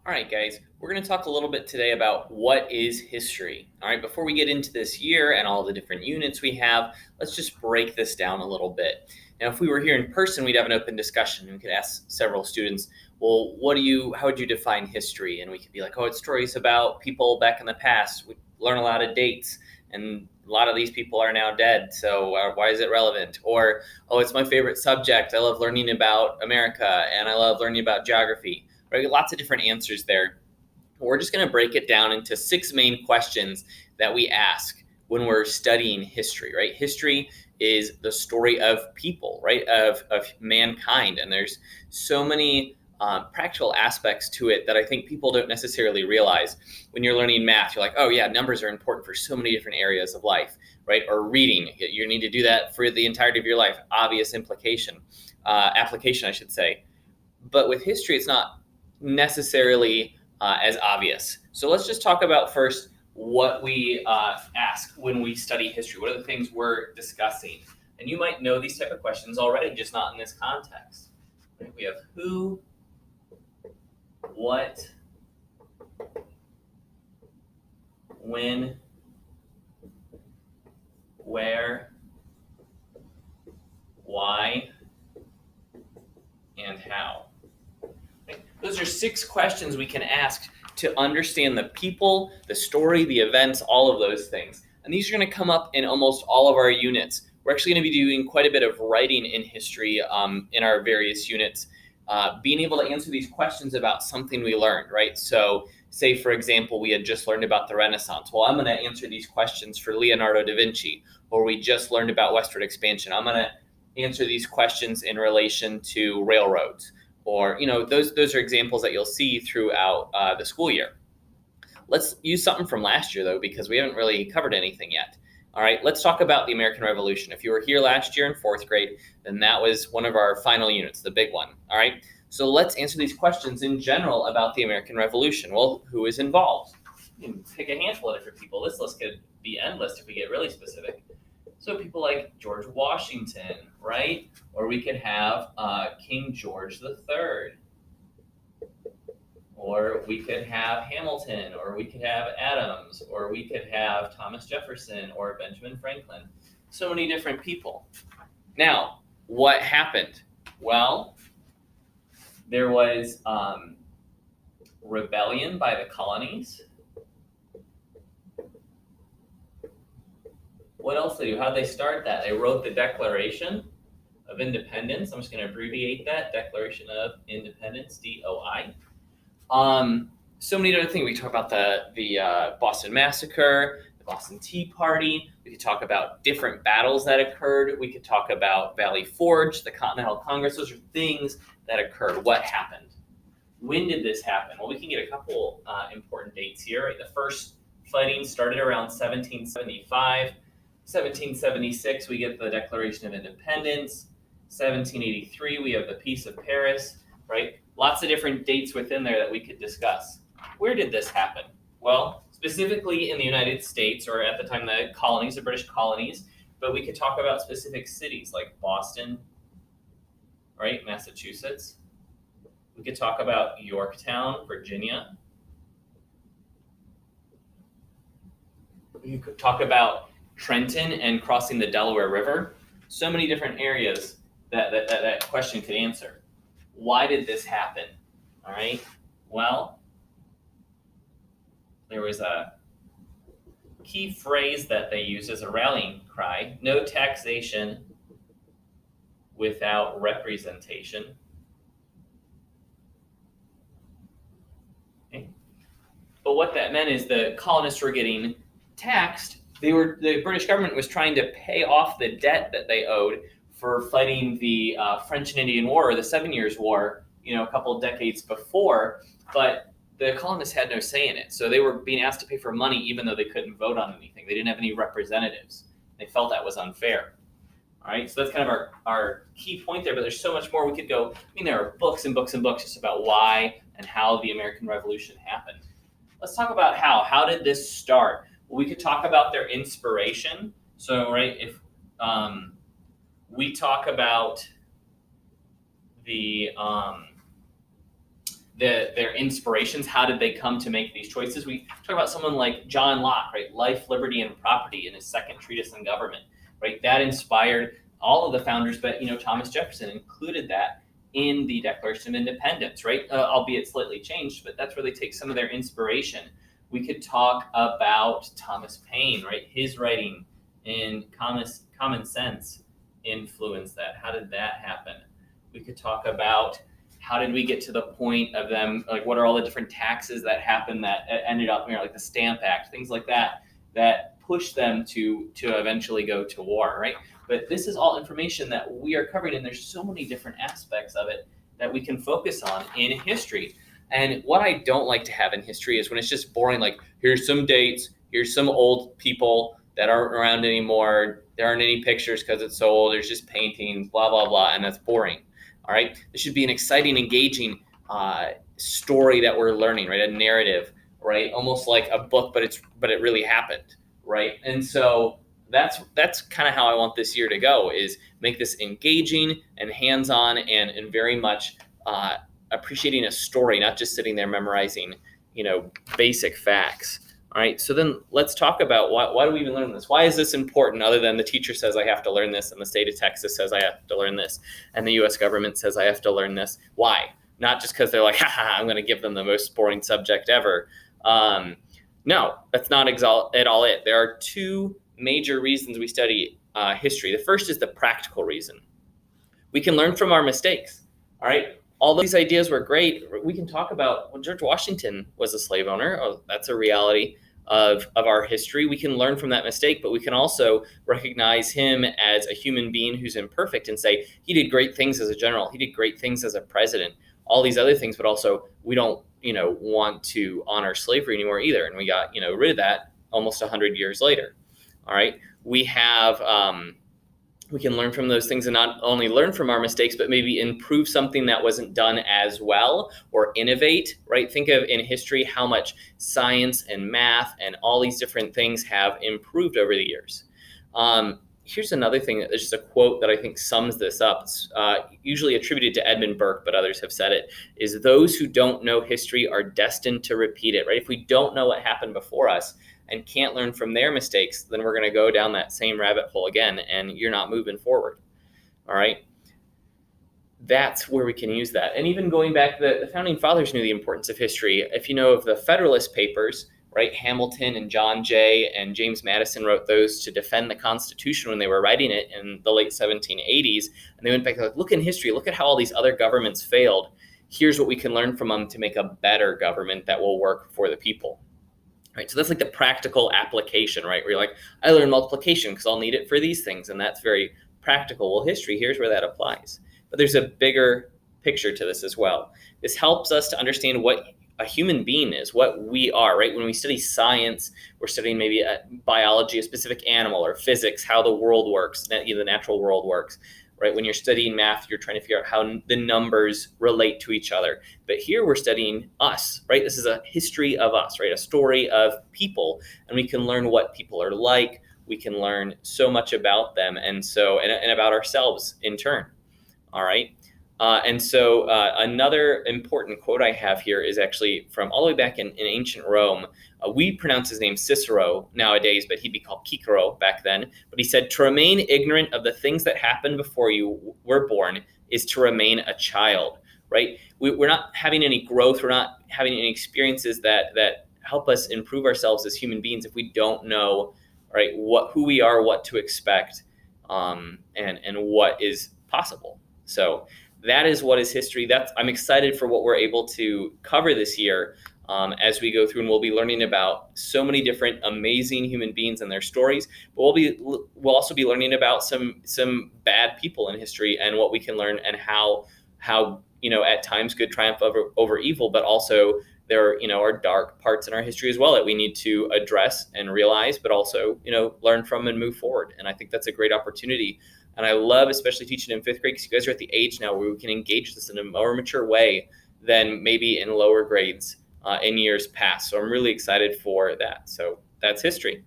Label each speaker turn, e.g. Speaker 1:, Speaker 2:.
Speaker 1: All right, guys, we're going to talk a little bit today about what is history. All right, before we get into this year and all the different units we have, let's just break this down a little bit. Now, if we were here in person, we'd have an open discussion and we could ask several students, well, how would you define history? And we could be like, oh, it's stories about people back in the past. We learn a lot of dates, and a lot of these people are now dead. So why is it relevant? Or, oh, it's my favorite subject. I love learning about America and I love learning about geography. Right? Lots of different answers there. We're just going to break it down into 6 main questions that we ask when we're studying history, right? History is the story of people, right? Of mankind. And there's so many practical aspects to it that I think people don't necessarily realize. When you're learning math, you're like, oh yeah, numbers are important for so many different areas of life, right? Or reading, you need to do that for the entirety of your life. Obvious application, I should say. But with history, it's not necessarily as obvious. So let's just talk about first what we ask when we study history. What are the things we're discussing? And you might know these type of questions already, just not in this context. We have who, what, when, where, why, and how. Those are 6 questions we can ask to understand the people, the story, the events, all of those things. And these are going to come up in almost all of our units. We're actually going to be doing quite a bit of writing in history in our various units, being able to answer these questions about something we learned, right? So say, for example, we had just learned about the Renaissance. Well, I'm going to answer these questions for Leonardo da Vinci, or we just learned about westward expansion. I'm going to answer these questions in relation to railroads. Or, those are examples that you'll see throughout the school year. Let's use something from last year, though, because we haven't really covered anything yet. All right, let's talk about the American Revolution. If you were here last year in 4th grade, then that was one of our final units, the big one. All right, so let's answer these questions in general about the American Revolution. Well, who is involved? You can pick a handful of different people. This list could be endless if we get really specific. So people like George Washington, right? Or we could have King George III. Or we could have Hamilton, or we could have Adams, or we could have Thomas Jefferson, or Benjamin Franklin. So many different people. Now, what happened? Well, there was rebellion by the colonies. What else did they do? How did they start that? They wrote the Declaration of Independence. I'm just going to abbreviate that. Declaration of Independence, DOI. So many other things. We talk about the Boston Massacre, the Boston Tea Party. We could talk about different battles that occurred. We could talk about Valley Forge, the Continental Congress. Those are things that occurred. What happened? When did this happen? Well, we can get a couple important dates here. Right? The first fighting started around 1775. 1776, we get the Declaration of Independence. 1783, we have the Peace of Paris, right? Lots of different dates within there that we could discuss. Where did this happen? Well, specifically in the United States, or at the time the colonies, the British colonies, but we could talk about specific cities like Boston, right, Massachusetts. We could talk about Yorktown, Virginia. We could talk about Trenton and crossing the Delaware River. So many different areas that question could answer. Why did this happen? All right. Well, there was a key phrase that they used as a rallying cry: no taxation without representation. Okay. But what that meant is the colonists were getting taxed. The British government was trying to pay off the debt that they owed for fighting the French and Indian War, or the 7 Years' War, a couple of decades before. But the colonists had no say in it. So they were being asked to pay for money even though they couldn't vote on anything. They didn't have any representatives. They felt that was unfair. All right, so that's kind of our key point there, but there's so much more we could go. There are books and books and books just about why and how the American Revolution happened. Let's talk about how. How did this start? Well, we could talk about their inspiration. So, right, if we talk about the their inspirations. How did they come to make these choices? We talk about someone like John Locke, right? Life, Liberty, and Property in his second treatise on government, right? That inspired all of the founders, but Thomas Jefferson included that in the Declaration of Independence, right? Albeit slightly changed, but that's where they take some of their inspiration. We could talk about Thomas Paine, right? His writing in Common Sense influenced that. How did that happen? We could talk about how did we get to the point of them, like what are all the different taxes that happened that ended up, like the Stamp Act, things like that, that pushed them to eventually go to war, right? But this is all information that we are covering, and there's so many different aspects of it that we can focus on in history. And what I don't like to have in history is when it's just boring, like here's some dates, here's some old people that aren't around anymore, there aren't any pictures because it's so old, there's just paintings, blah, blah, blah, and that's boring. All right, this should be an exciting, engaging story that we're learning, right? A narrative, right? Almost like a book, but it really happened, right? And so that's kind of how I want this year to go, is make this engaging and hands-on and very much appreciating a story, not just sitting there memorizing, basic facts. All right, so then let's talk about why do we even learn this? Why is this important, other than the teacher says I have to learn this, and the state of Texas says I have to learn this, and the U.S. government says I have to learn this? Why? Not just because they're like, I'm going to give them the most boring subject ever. No, that's not at all it. There are two major reasons we study history. The first is the practical reason. We can learn from our mistakes, all right? All these ideas were great. We can talk about, well, George Washington was a slave owner. Oh, that's a reality of our history. We can learn from that mistake, but we can also recognize him as a human being who's imperfect and say he did great things as a general. He did great things as a president, all these other things, but also we don't, want to honor slavery anymore either. And we got, rid of that almost 100 years later. All right. We have, we can learn from those things and not only learn from our mistakes, but maybe improve something that wasn't done as well, or innovate, right? Think of in history how much science and math and all these different things have improved over the years. Here's another thing, that is just a quote that I think sums this up. It's usually attributed to Edmund Burke, but others have said it, is those who don't know history are destined to repeat it, right? If we don't know what happened before us and can't learn from their mistakes, then we're going to go down that same rabbit hole again, and you're not moving forward. All right. That's where we can use that. And even going back, the founding fathers knew the importance of history. If you know of the Federalist Papers, right, Hamilton and John Jay and James Madison wrote those to defend the Constitution when they were writing it in the late 1780s. And they went back, like, look in history, look at how all these other governments failed. Here's what we can learn from them to make a better government that will work for the people. Right, so that's like the practical application, right? Where you're like, I learned multiplication because I'll need it for these things, and that's very practical. Well, history, here's where that applies. But there's a bigger picture to this as well. This helps us to understand what a human being is, what we are, right? When we study science, we're studying maybe biology, a specific animal, or physics, how the world works, the natural world works. Right? When you're studying math, you're trying to figure out how the numbers relate to each other. But here we're studying us, right? This is a history of us, right? A story of people, and we can learn what people are like. We can learn so much about them, and about ourselves in turn. All right. Another important quote I have here is actually from all the way back in ancient Rome. We pronounce his name Cicero nowadays, but he'd be called Cicero back then. But he said, to remain ignorant of the things that happened before you were born is to remain a child, right? We're not having any growth. We're not having any experiences that help us improve ourselves as human beings if we don't know, right, who we are, what to expect, and what is possible. So that is what is history. I'm excited for what we're able to cover this year as we go through, and we'll be learning about so many different amazing human beings and their stories. But we'll also be learning about some bad people in history and what we can learn, and how at times good triumph over evil, but also there are dark parts in our history as well that we need to address and realize, but also learn from and move forward. And I think that's a great opportunity. And I love especially teaching in fifth grade, because you guys are at the age now where we can engage this in a more mature way than maybe in lower grades in years past. So I'm really excited for that. So that's history.